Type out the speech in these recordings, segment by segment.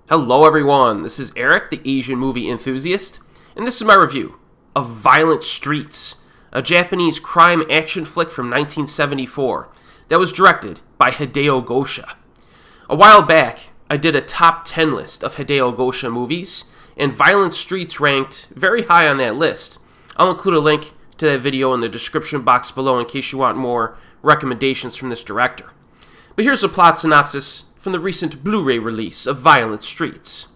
Hello everyone, this is Erik, the Asian movie enthusiast, and this is my review of Violent Streets, a Japanese crime action flick from 1974 that was directed by Hideo Gosha. A while back, I did a top 10 list of Hideo Gosha movies, and Violent Streets ranked very high on that list. I'll include a link to that video in the description box below in case you want more recommendations from this director. But here's a plot synopsis from the recent Blu-ray release of Violent Streets.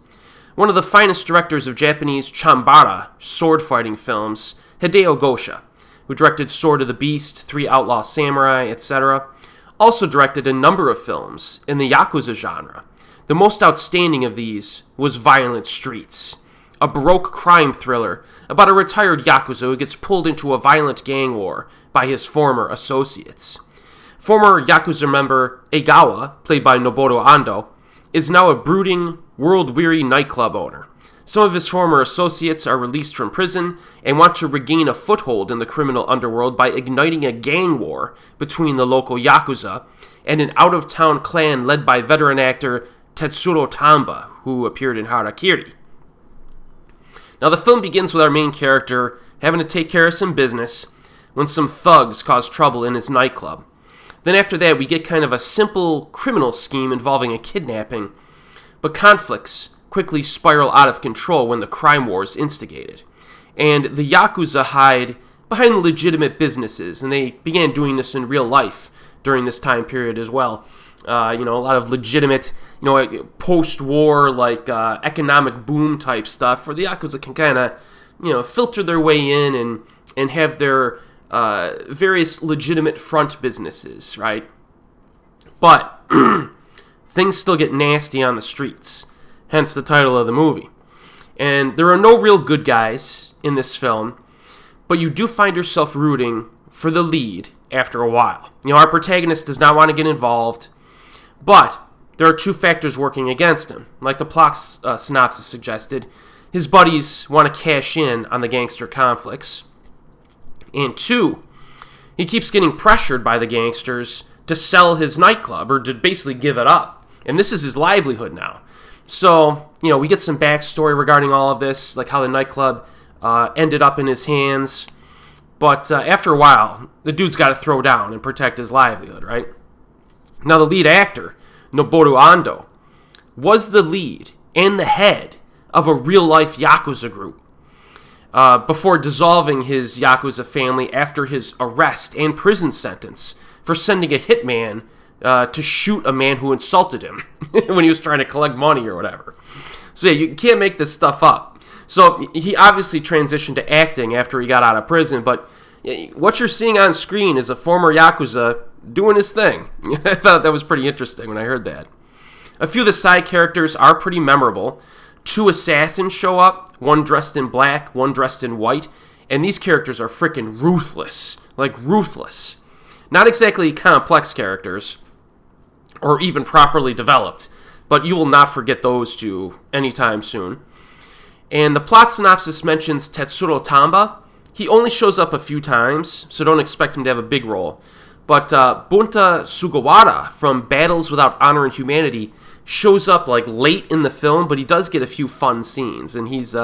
One of the finest directors of Japanese chambara, sword-fighting films, Hideo Gosha, who directed Sword of the Beast, 3 Outlaw Samurai, etc., also directed a number of films in the yakuza genre. The most outstanding of these was Violent Streets, a baroque crime thriller about a retired yakuza who gets pulled into a violent gang war by his former associates. Former yakuza member Egawa, played by Noboru Ando, is now a brooding, world-weary nightclub owner. Some of his former associates are released from prison and want to regain a foothold in the criminal underworld by igniting a gang war between the local yakuza and an out-of-town clan led by veteran actor Tetsuro Tanba, who appeared in Harakiri. Now, the film begins with our main character having to take care of some business when some thugs cause trouble in his nightclub. Then after that, we get kind of a simple criminal scheme involving a kidnapping, but conflicts quickly spiral out of control when the crime war is instigated. And the yakuza hide behind legitimate businesses, and they began doing this in real life during this time period as well. A lot of legitimate, post-war, economic boom type stuff where the yakuza can kind of, filter their way in and have their various legitimate front businesses, right? But things still get nasty on the streets, hence the title of the movie. And there are no real good guys in this film, but you do find yourself rooting for the lead after a while. Our protagonist does not want to get involved, but there are two factors working against him. Like the plot synopsis suggested, his buddies want to cash in on the gangster conflicts. And 2, he keeps getting pressured by the gangsters to sell his nightclub, or to basically give it up. And this is his livelihood now. So, we get some backstory regarding all of this, like how the nightclub ended up in his hands. But after a while, the dude's got to throw down and protect his livelihood, right? Now, the lead actor, Noboru Ando, was the lead and the head of a real-life yakuza group before dissolving his yakuza family after his arrest and prison sentence for sending a hitman to shoot a man who insulted him when he was trying to collect money or whatever. So yeah, you can't make this stuff up. So he obviously transitioned to acting after he got out of prison, but what you're seeing on screen is a former yakuza doing his thing. I thought that was pretty interesting when I heard that. A few of the side characters are pretty memorable. 2 assassins show up, one dressed in black, one dressed in white, and these characters are freaking ruthless. Like, ruthless. Not exactly complex characters, or even properly developed, but you will not forget those two anytime soon. And the plot synopsis mentions Tetsuro Tanba. He only shows up a few times, so don't expect him to have a big role. But Bunta Sugawara from Battles Without Honor and Humanity shows up late in the film, but he does get a few fun scenes, and he's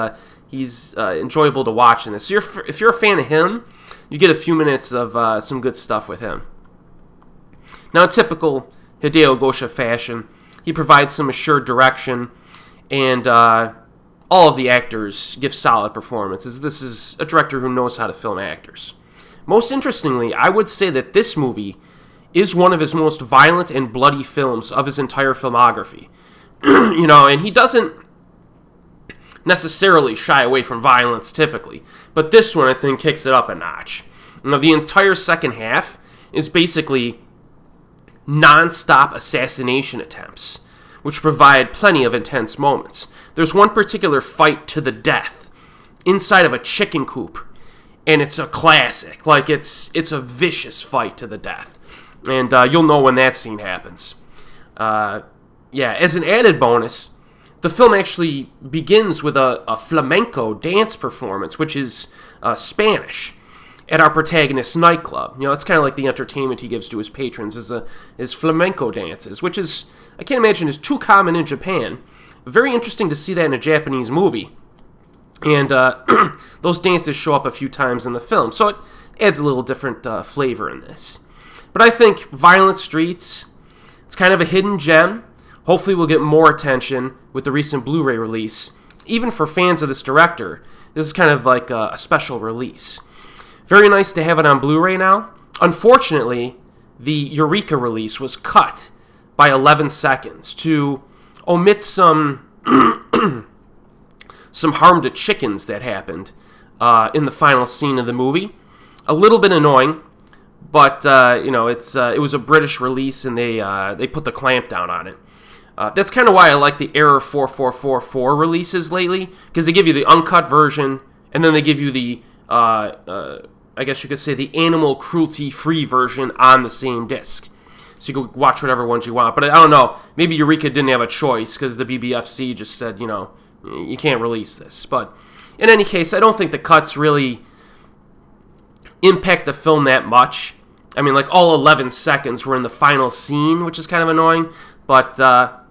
enjoyable to watch in this. So if you're a fan of him, you get a few minutes of some good stuff with him. Now, in typical Hideo Gosha fashion, he provides some assured direction, and all of the actors give solid performances. This is a director who knows how to film actors. Most interestingly, I would say that this movie is one of his most violent and bloody films of his entire filmography. And he doesn't necessarily shy away from violence typically, but this one I think kicks it up a notch. The entire second half is basically non-stop assassination attempts, which provide plenty of intense moments. There's one particular fight to the death inside of a chicken coop, and it's a classic. It's a vicious fight to the death. And you'll know when that scene happens. As an added bonus, the film actually begins with a flamenco dance performance, which is Spanish, at our protagonist's nightclub. It's kind of like the entertainment he gives to his patrons is flamenco dances, which is, I can't imagine, is too common in Japan. very interesting to see that in a Japanese movie. And those dances show up a few times in the film, so it adds a little different flavor in this. But I think Violent Streets, it's kind of a hidden gem. Hopefully we'll get more attention with the recent Blu-ray release. Even for fans of this director, this is kind of like a special release. Very nice to have it on Blu-ray now. Unfortunately, the Eureka release was cut by 11 seconds to omit some some harm to chickens that happened in the final scene of the movie. A little bit annoying, but it was a British release and they put the clamp down on it. That's kind of why I like the Error 4444 releases lately, because they give you the uncut version and then they give you the I guess you could say the animal cruelty-free version on the same disc. So you can watch whatever ones you want. But I don't know, maybe Eureka didn't have a choice because the BBFC just said, you can't release this. But in any case, I don't think the cuts really impact the film that much. I mean, like all 11 seconds were in the final scene, which is kind of annoying. But, I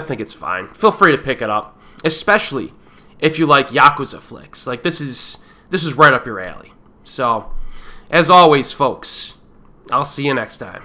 think it's fine. Feel free to pick it up, especially if you like yakuza flicks. Like, this is right up your alley. So, as always, folks, I'll see you next time.